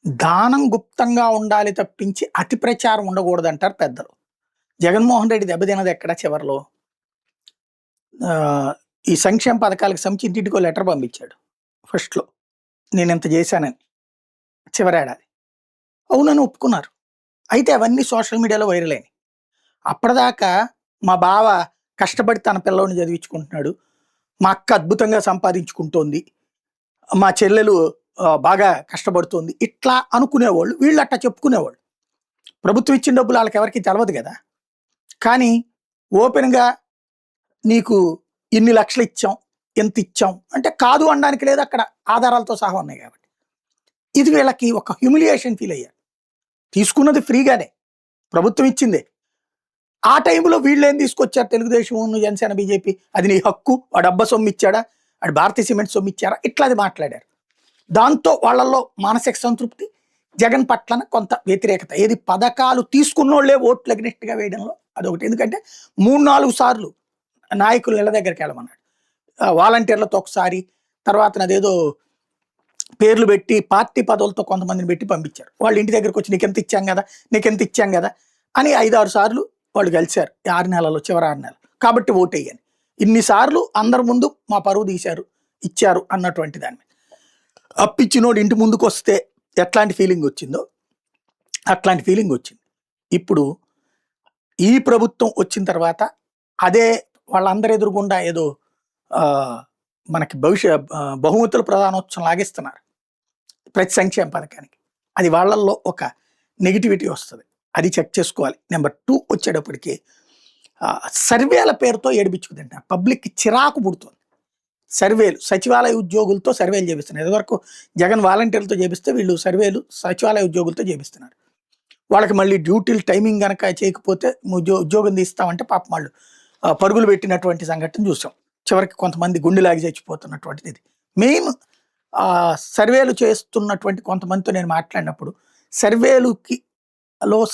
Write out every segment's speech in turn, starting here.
దానం గుప్తంగా ఉండాలి తప్పించి అతి ప్రచారం ఉండకూడదంటారు పెద్దలు. జగన్మోహన్ రెడ్డి దెబ్బతినది ఎక్కడ చివర్లో? ఈ సంక్షేమ పథకాలకు సంబంధించి ఇంటింటికో లెటర్ పంపించాడు ఫస్ట్‌లో. నేనింత చేశానని చివరేడాది. అవునని ఒప్పుకున్నారు. అయితే అవన్నీ సోషల్ మీడియాలో వైరల్ అయినాయి. అప్పటిదాకా మా బావ కష్టపడి తన పిల్లోడిని చదివించుకుంటున్నాడు. మా అక్క అద్భుతంగా సంపాదించుకుంటోంది. మా చెల్లెలు బాగా కష్టపడుతోంది. ఇట్లా అనుకునేవాళ్ళు. వీళ్ళు అట్టా చెప్పుకునేవాళ్ళు. ప్రభుత్వం ఇచ్చిన డబ్బులు ఆళ్ళకెవరికీ తెలవదు గదా! కానీ ఓపెన్‌గా నీకు ఇన్ని లక్షలు ఇచ్చాం, ఇంత ఇచ్చాం అంటే కాదు అనడానికి లేదు అక్కడ ఆధారాలతో సహా ఉన్నాయి కాబట్టి. ఇది వీళ్ళకి ఒక హ్యూమిలియేషన్ ఫీల్ అయ్యారు. తీసుకున్నది ఫ్రీగానే. ప్రభుత్వం ఇచ్చిందే. ఆ టైంలో వీళ్ళేం తీసుకొచ్చారు తెలుగుదేశం, జనసేన, బీజేపీ అది నీ హక్కు. వాడు అబ్బ సొమ్ము ఇచ్చాడా? వాడు భారతీయ సిమెంట్ సొమ్ము ఇచ్చారా? ఇట్లా అది మాట్లాడారు. దాంతో వాళ్ళల్లో మానసిక సంతృప్తి, జగన్ పట్లన కొంత వ్యతిరేకత. ఏది పథకాలు తీసుకున్నోళ్లే ఓట్లు అగ్నెస్ట్‌గా వేయడంలో అదొకటి. ఎందుకంటే 3, 4 సార్లు నాయకులు ఇళ్ళ దగ్గరికి వెళ్ళమన్నాడు. వాలంటీర్లతో ఒకసారి, తర్వాత అదేదో పేర్లు పెట్టి పార్టీ పదవులతో కొంతమందిని పెట్టి పంపించారు. వాళ్ళు ఇంటి దగ్గరికి వచ్చి నీకెంత ఇచ్చాం కదా, నీకెంత ఇచ్చాం కదా అని 5, 6 సార్లు వాళ్ళు కలిశారు. 6 నెలల్లో చివరి 6 నెలలు. కాబట్టి ఓటేయని. ఇన్నిసార్లు అందరి ముందు మా పరువు తీశారు, ఇచ్చారు అన్నటువంటి దాని మీద. అప్పిచ్చినోడు ఇంటి ముందుకు వస్తే ఎట్లాంటి ఫీలింగ్ వచ్చిందో అట్లాంటి ఫీలింగ్ వచ్చింది. ఇప్పుడు ఈ ప్రభుత్వం వచ్చిన తర్వాత అదే వాళ్ళందరి ఎదురుగుండా ఏదో మనకి బహుమతుల ప్రధానోత్సవం లాగిస్తున్నారు ప్రతి సంక్షేమ పథకానికి. అది వాళ్ళల్లో ఒక నెగిటివిటీ వస్తుంది. అది చెక్ చేసుకోవాలి. నెంబర్ 2 వచ్చేటప్పటికి సర్వేల పేరుతో ఏడిపించుకు తింటారు. పబ్లిక్కి చిరాకు పుడుతుంది. సర్వేలు సచివాలయ ఉద్యోగులతో సర్వేలు చేపిస్తున్నారు. ఇదివరకు జగన్ వాలంటీర్లతో చేపిస్తే వీళ్ళు సర్వేలు సచివాలయ ఉద్యోగులతో చేపిస్తున్నారు. వాళ్ళకి మళ్ళీ డ్యూటీలు టైమింగ్ కనుక చేయకపోతే ఉద్యోగం తీస్తామంటే పాపం వాళ్ళు పరుగులు పెట్టినటువంటి సంఘటన చూసాం. చివరికి కొంతమంది గుండెలాగి చచ్చిపోతున్నటువంటిది ఇది. మెయిన్ సర్వేలు చేస్తున్నటువంటి కొంతమందితో నేను మాట్లాడినప్పుడు, సర్వేలుకి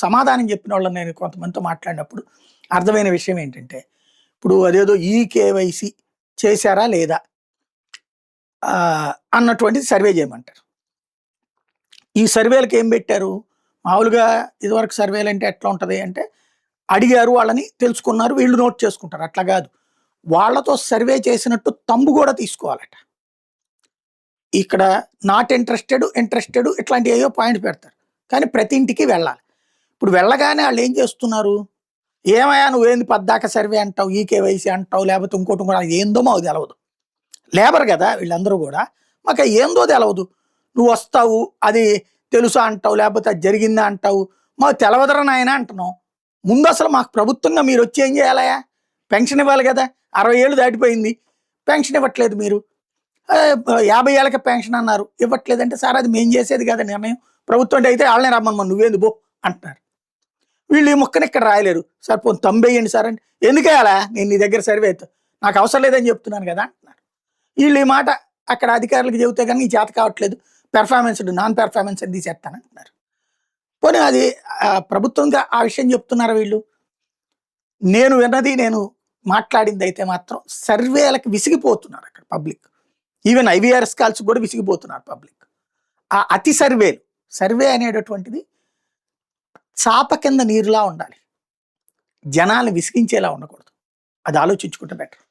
సమాధానం చెప్పిన వాళ్ళని నేను కొంతమందితో మాట్లాడినప్పుడు అర్థమైన విషయం ఏంటంటే, ఇప్పుడు అదేదో ఈకేవైసీ చేశారా లేదా అన్నటువంటిది సర్వే చేయమంటారు. ఈ సర్వేలకు ఏం పెట్టారు? మామూలుగా ఇదివరకు సర్వేలు అంటే ఎట్లా ఉంటుంది అంటే, అడిగారు వాళ్ళని, తెలుసుకున్నారు, వీళ్ళు నోట్ చేసుకుంటారు. అట్లా కాదు. వాళ్ళతో సర్వే చేసినట్టు తంబు కూడా తీసుకోవాలట. ఇక్కడ నాట్ ఇంట్రెస్టెడ్, ఇంట్రెస్టెడ్ ఇట్లాంటి ఏయో పాయింట్ పెడతారు. కానీ ప్రతి ఇంటికి వెళ్ళాలి. ఇప్పుడు వెళ్ళగానే వాళ్ళు ఏం చేస్తున్నారు? ఏమయ్యా నువ్వేంది పద్దాక సర్వే అంటావు, ఈకేవైసీ అంటావు, లేకపోతే ఇంకోటి కూడా ఏందో మాకు తెలవదు. లేబర్ కదా వీళ్ళందరూ కూడా. మాకు ఏందో తెలవదు. నువ్వు వస్తావు, అది తెలుసా అంటావు, లేకపోతే అది జరిగిందా అంటావు. మాకు తెలవదరా నాయన అంటున్నావు. ముందు అసలు మాకు ప్రభుత్వంగా మీరు వచ్చి ఏం చేయాలయా? పెన్షన్ ఇవ్వాలి కదా. 60 ఏళ్ళు దాటిపోయింది, పెన్షన్ ఇవ్వట్లేదు మీరు. 50 ఏళ్ళకి పెన్షన్ అన్నారు, ఇవ్వట్లేదంటే సార్ అది మేము చేసేది కదా నిర్ణయం, ప్రభుత్వం అంటే అయితే వాళ్ళనే రమ్మని నువ్వేంది బో అంటున్నారు. వీళ్ళు ఈ ముక్కని ఇక్కడ రాయలేరు. సార్ పోనీ తంబేయండి సార్ అంటే, ఎందుకేయాలా నేను నీ దగ్గర సర్వే నాకు అవసరం లేదని చెప్తున్నాను కదా అంటున్నారు. వీళ్ళు ఈ మాట అక్కడ అధికారులకు చెబితే కానీ ఈ చేత కావట్లేదు, పెర్ఫార్మెన్స్ నాన్ పెర్ఫార్మెన్స్ అని తీసేస్తానంటున్నారు. పోనీ అది ప్రభుత్వంగా ఆ విషయం చెప్తున్నారు వీళ్ళు. నేను విన్నది, నేను మాట్లాడింది అయితే మాత్రం సర్వేలకు విసిగిపోతున్నారు అక్కడ పబ్లిక్. ఈవెన్ ఐవీఆర్ఎస్ కాల్స్ కూడా విసిగిపోతున్నారు పబ్లిక్. ఆ అతి సర్వే అనేటటువంటిది చాప కింద నీరులా ఉండాలి. జనాల్ని విసిగించేలా ఉండకూడదు. అది ఆలోచించుకుంటే బెటర్.